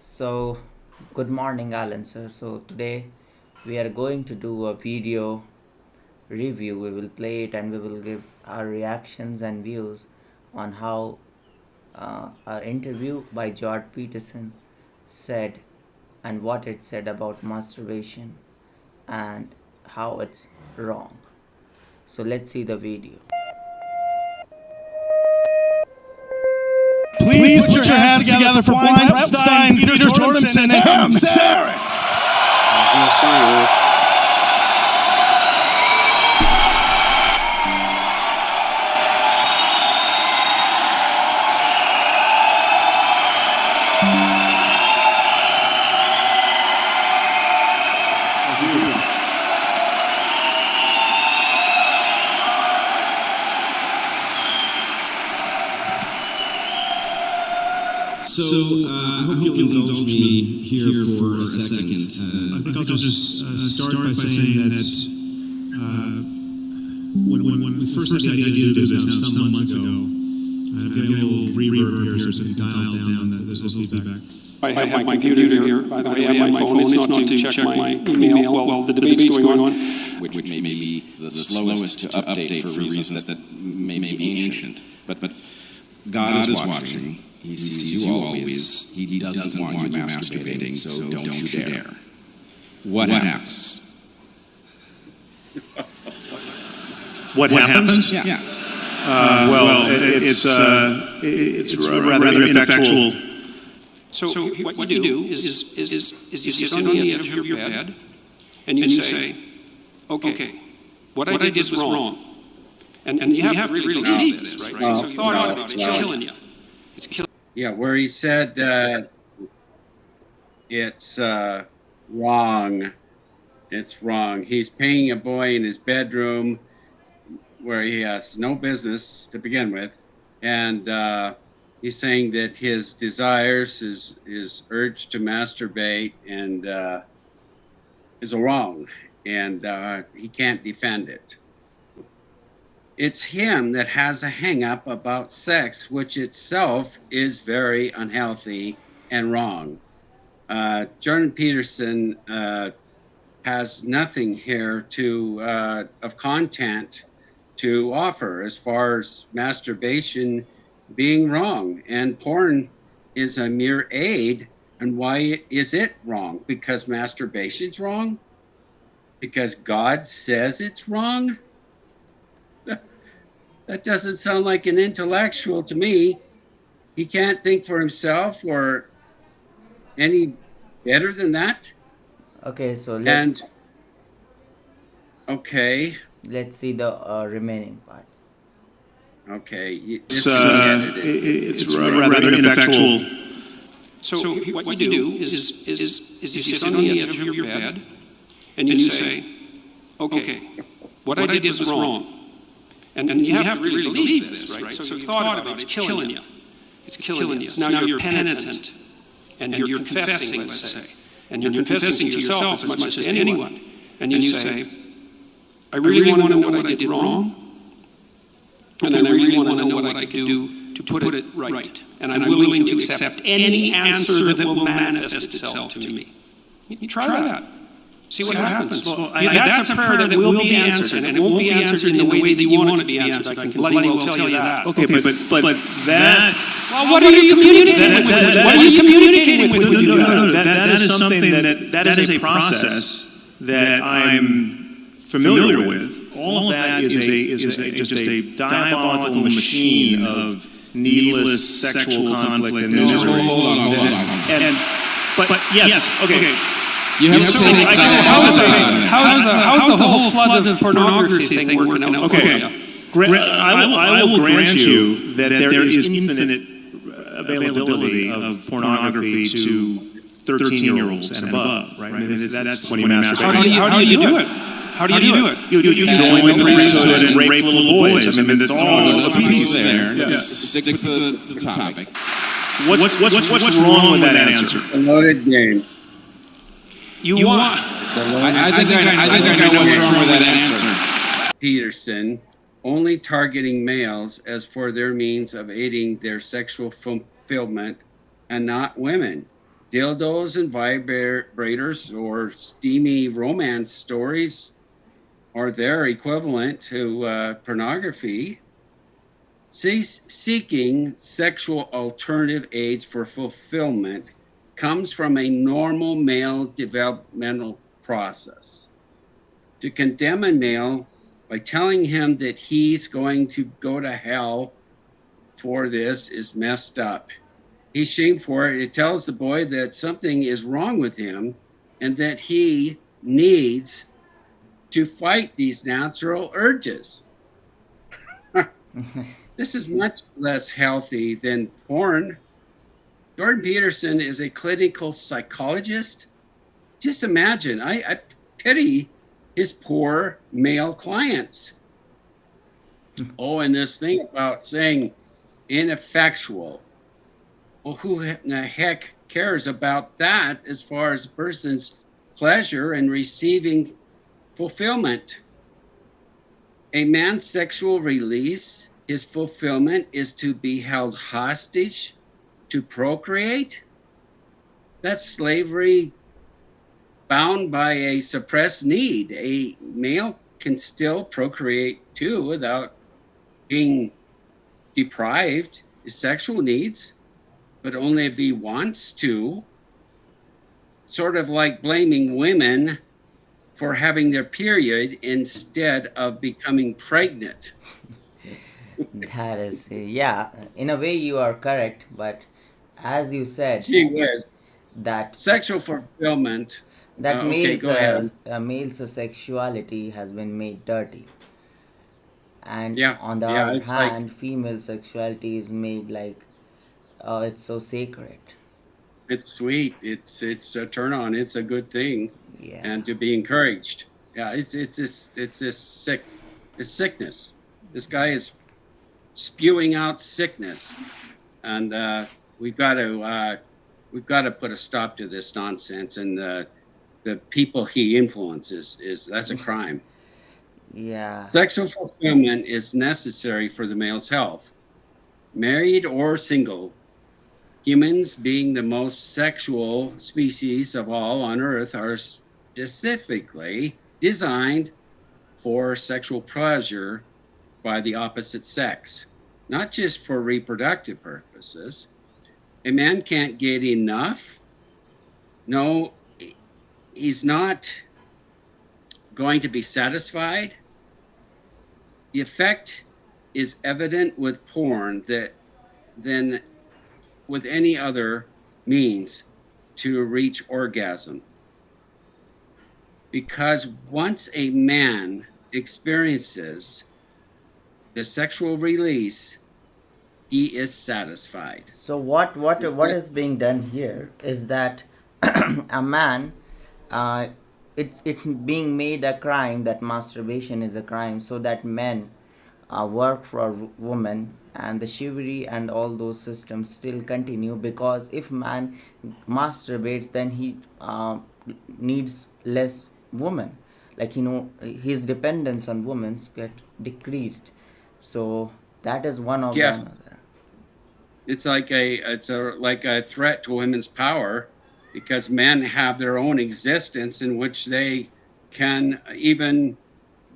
So, good morning, Alan sir. So, today we are going to do a video review. We will play it and we will give our reactions and views on how our interview by Jordan Peterson said and what it said about masturbation and how it's wrong. So, let's see the video. Please put your hands together for Blind Epstein, Peter Jordan and Ham Saris. So, I hope you'll indulge me here for a second. I think I'll just start by saying that when we first had the idea to do this now some months ago, I'm getting a little reverb here, so if you dial down, there's a little feedback. I have my computer here, by the way, I have my phone. It's not to check my email while the debate's going on. Which may be the slowest to update for reasons that may be ancient. But God is watching. He sees you always. He doesn't want you masturbating, so don't you dare. What happens? What happens? Yeah. It's rather ineffectual. So what you do is you sit on the edge of your bed and you say, okay, what I did was wrong. And you have to really believe this, right? So you thought about it, it's killing you. It's killing. Yeah, where he said it's wrong. It's wrong. He's paying a boy in his bedroom where he has no business to begin with. And he's saying that his desires, his urge to masturbate and is wrong. And he can't defend it. It's him that has a hang-up about sex, which itself is very unhealthy and wrong. Jordan Peterson has nothing here of content to offer as far as masturbation being wrong. And porn is a mere aid. And why is it wrong? Because masturbation's wrong? Because God says it's wrong? That doesn't sound like an intellectual to me. He can't think for himself or any better than that. Okay, so let's see the remaining part. Okay. It's rather ineffectual. So what you do is you sit on the edge of your bed and you say, okay, what I did was wrong. And you have to really believe this, right? So you thought about it, it's killing you. It's killing you. So now you're penitent, and you're confessing, let's say. And you're confessing to yourself as much as to anyone. And you say, I really want to know what I did wrong, and I really want to know what I could do to put it right. And I'm willing to accept any answer that will manifest itself to me. You try that. See what happens. Well, that's a prayer that will be answered, and it won't be answered in the way that you want it to be answered. I can bloody well tell you that. Okay, but that... Well, what are you communicating with? What are you communicating with? No. That is something that is a process that I'm familiar with. All of that is just a diabolical machine of needless sexual conflict and misery. Hold on. But yes, okay. You have to take how's the whole flood of pornography thing working out for you? I will grant you that there is infinite availability of pornography to 13-year-olds and above, right? I mean, that's when you masturbate. How do you do it? How do you do it? You join the priesthood and rape little boys. I mean, that's all a piece there. Yeah. Stick with the topic. What's wrong with that answer? A loaded game. You want? I think I know what's wrong with that answer. Peterson only targeting males as for their means of aiding their sexual fulfillment and not women. dildos and vibrators or steamy romance stories or their equivalent to pornography. Seeking sexual alternative aids for fulfillment comes from a normal male developmental process. To condemn a male by telling him that he's going to go to hell for this is messed up. He's shamed for it. It tells the boy that something is wrong with him and that he needs to fight these natural urges. This is much less healthy than porn. Jordan Peterson is a clinical psychologist. Just imagine, I pity his poor male clients. Oh, and this thing about saying ineffectual. Well, who in the heck cares about that as far as a person's pleasure and receiving fulfillment? A man's sexual release, his fulfillment, is to be held hostage to procreate? That's slavery bound by a suppressed need. A male can still procreate too without being deprived his sexual needs, but only if he wants to. Sort of like blaming women for having their period instead of becoming pregnant. That is, yeah, in a way you are correct, but as you said, Gee whiz. that Sexual fulfillment. that Okay, go ahead. male's sexuality has been made dirty, and Yeah, on the yeah, other it's like hand, female sexuality is made like, oh, it's so sacred. it's sweet. It's a turn on. It's a good thing, Yeah. and to be encouraged. Yeah, it's this sickness. This guy is spewing out sickness, and we've got to put a stop to this nonsense. And the people he influences that's a crime. Yeah. Sexual fulfillment is necessary for the male's health. Married or single, humans, being the most sexual species of all on Earth, are specifically designed for sexual pleasure by the opposite sex, not just for reproductive purposes. A man can't get enough. No, he's not going to be satisfied. The effect is evident with porn than with any other means to reach orgasm. Because once a man experiences the sexual release, he is satisfied. So what is being done here is that a man, uh, it's being made a crime that masturbation is a crime, so that men work for women, and the chivalry and all those systems still continue, because if man masturbates, then he needs less women, like, his dependence on women get decreased. So that is one of Yes, them. it's like a threat to women's power, because men have their own existence in which they can even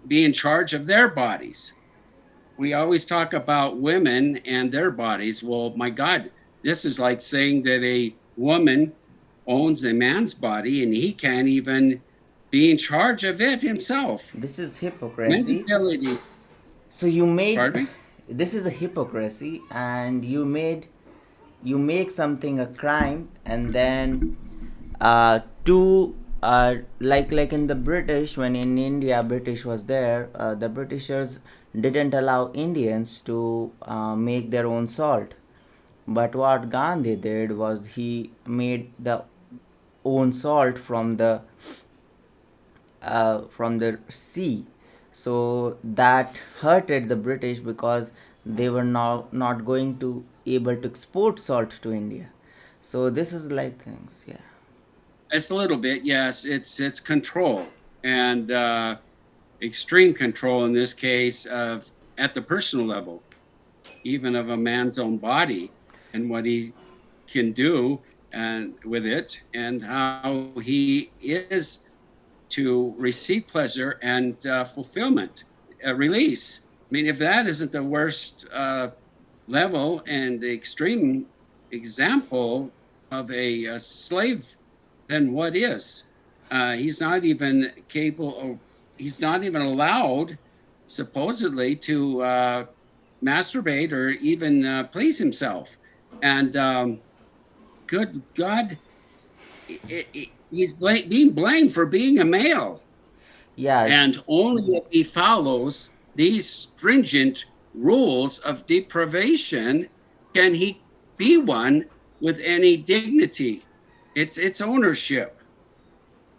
be in charge of their bodies. We always talk about women and their bodies. Well, my God, this is like saying that a woman owns a man's body and he can't even be in charge of it himself. This is Men's hypocrisy. ability. So you made, Pardon me? this is a hypocrisy, and you make something a crime, and then to like in the British, when in India British was there, the Britishers didn't allow Indians to make their own salt. But what Gandhi did was he made the own salt from the sea. So that hurted the British, because they were now not going to able to export salt to India. So this is like things, yeah. It's a little bit, yes. It's control, and extreme control in this case of at the personal level, even of a man's own body and what he can do. and with it, and how he is to receive pleasure and fulfillment, release. I mean, if that isn't the worst level and extreme example of a slave, then what is? He's not even capable, he's not even allowed, supposedly, to masturbate or even please himself. And good God, he's being blamed for being a male. Yeah, And only if he follows these stringent rules of deprivation can he be one with any dignity. It's ownership.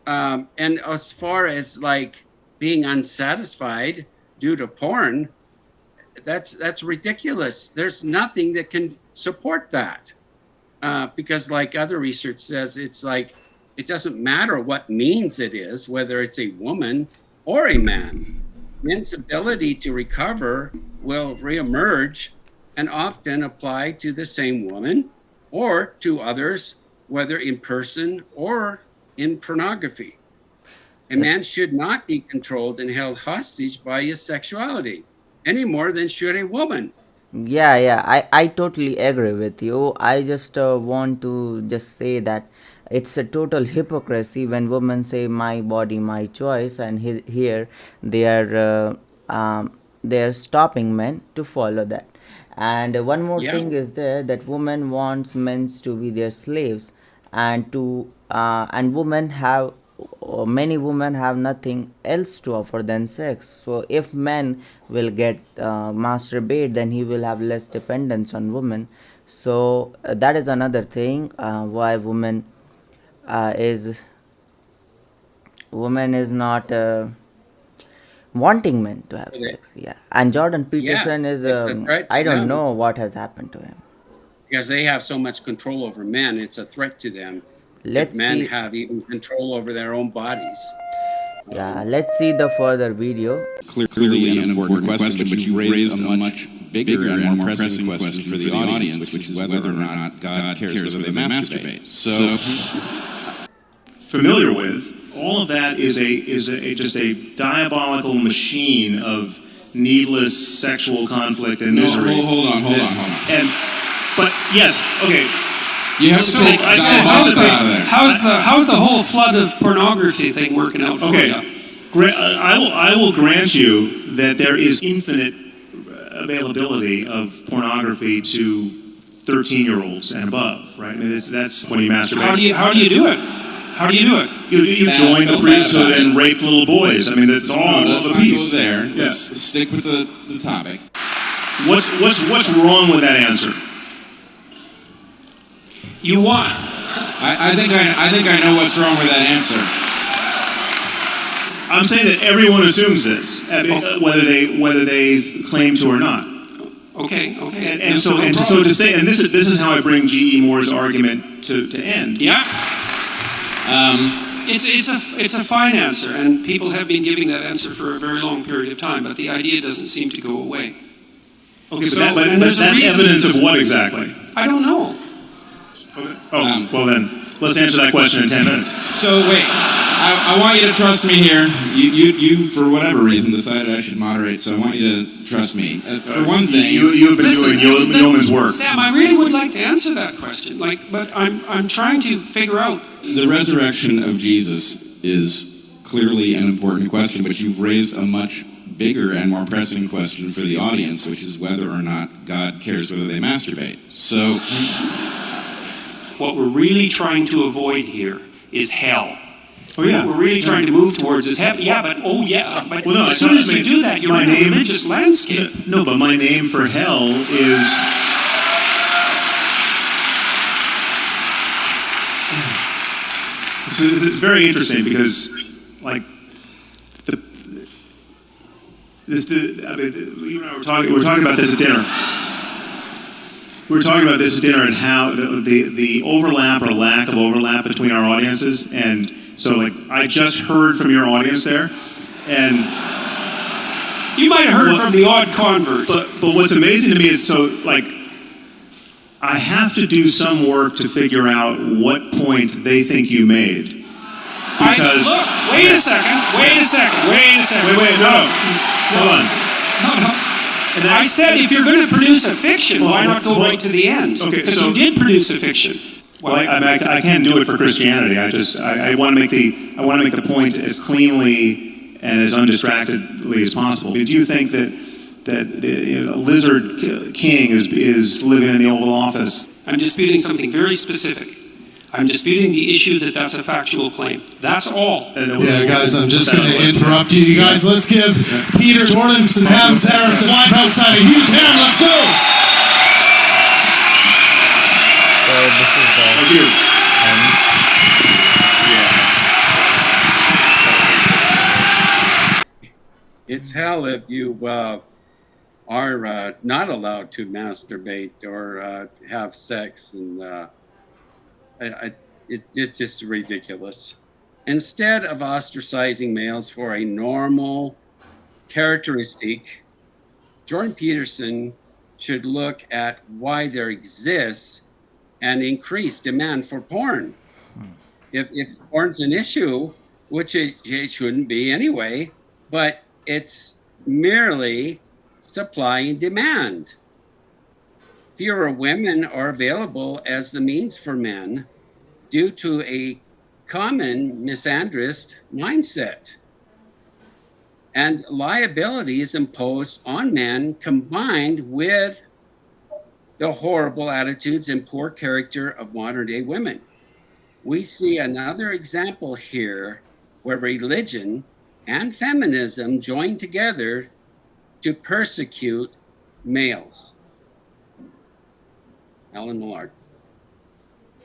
And as far as like being unsatisfied due to porn, that's ridiculous. There's nothing that can support that. Because like other research says, it's like, it doesn't matter what means it is, whether it's a woman or a man. Men's ability to recover will reemerge and often apply to the same woman or to others, whether in person or in pornography. A man should not be controlled and held hostage by his sexuality any more than should a woman. yeah, I totally agree with you. I just want to just say that it's a total hypocrisy when women say my body, my choice, and here they are they are stopping men to follow that. And one more Yeah, thing is there that women wants men to be their slaves, and women have many women have nothing else to offer than sex. So if men will get masturbate, then he will have less dependence on women. So that is another thing why is woman is not wanting men to have sex. Yeah, and Jordan yes, Peterson is it's a threat I to don't them know what has happened to him. because they have so much control over men. It's a threat to them if Let's men see. have even control over their own bodies. Yeah, let's see the further video. Clearly an important question, but you've raised a much bigger and more pressing question for the audience, which is whether or not God cares whether they masturbate. So, Familiar with, all of that is just a diabolical machine of needless sexual conflict and misery. hold on. And, but yes, okay. You have to So, take I that said out just of there. How's the whole flood of pornography thing working out for Okay, you? I will grant you that there is infinite availability of pornography to 13-year-olds and above, right? I mean, that's when you masturbate. How do you do it? How do you do it? You join the priesthood and rape little boys. I mean, it's all Let's of a not piece. go there. Yeah. Let's stick with the topic. What's wrong with that answer? You want. I think I know what's wrong with that answer. I'm saying that everyone assumes this, whether they claim to or not. Okay. And so to say, and this is how I bring G.E. Moore's argument to end. Yeah. It's a fine answer, and people have been giving that answer for a very long period of time, but the idea doesn't seem to go away. Okay, So- but and there's a that's reason- evidence of what exactly? I don't know. Oh, well then, let's answer that question in 10 minutes. So wait, I want you to trust me here. You for whatever reason decided I should moderate, so I want you to trust me. For one thing, You've been doing yeoman's work. Sam, I really would like to answer that question, but I'm trying to figure out. the resurrection of Jesus is clearly an important question, but you've raised a much bigger and more pressing question for the audience, which is whether or not God cares whether they masturbate. So, What we're really trying to avoid here is hell. Oh yeah. What we're really trying to move towards is heaven. Yeah, but but Well, no, as it's soon not- as you do that, you're my in a name- religious landscape. No, but my name for hell is. This is very interesting because, like, you and I were talking about this at dinner. We were talking about this at dinner and how the overlap or lack of overlap between our audiences, and so like I just heard from your audience there, and You might have heard from the odd convert. but what's amazing to me is so like I have to do some work to figure out what point they think you made. Because Wait a second. Wait, no. Hold on. No. I said if you're going to produce a fiction, why not go right to the end? Okay, because so you did produce a fiction. Well, I can do it for Christianity. I want to make the point as cleanly and as undistractedly as possible. Do you think that the lizard king is living in the Oval Office? I'm disputing something very specific. I'm disputing the issue that that's a factual claim. That's all. Yeah, guys, I'm just going to interrupt you. You guys, let's give Peter Jordan some hands there. It's a live outside a huge hand. Let's go. So this is the Thank you. It's hell if you are not allowed to masturbate or have sex, and it's just ridiculous. Instead of ostracizing males for a normal characteristic, Jordan Peterson should look at why there exists an increased demand for porn. If porn's an issue, which it shouldn't be anyway, but it's merely supply and demand. Fewer women are available as the means for men due to a common misandrist mindset and liabilities imposed on men, combined with the horrible attitudes and poor character of modern day women. We see another example here where religion and feminism join together to persecute males. Alan Millard.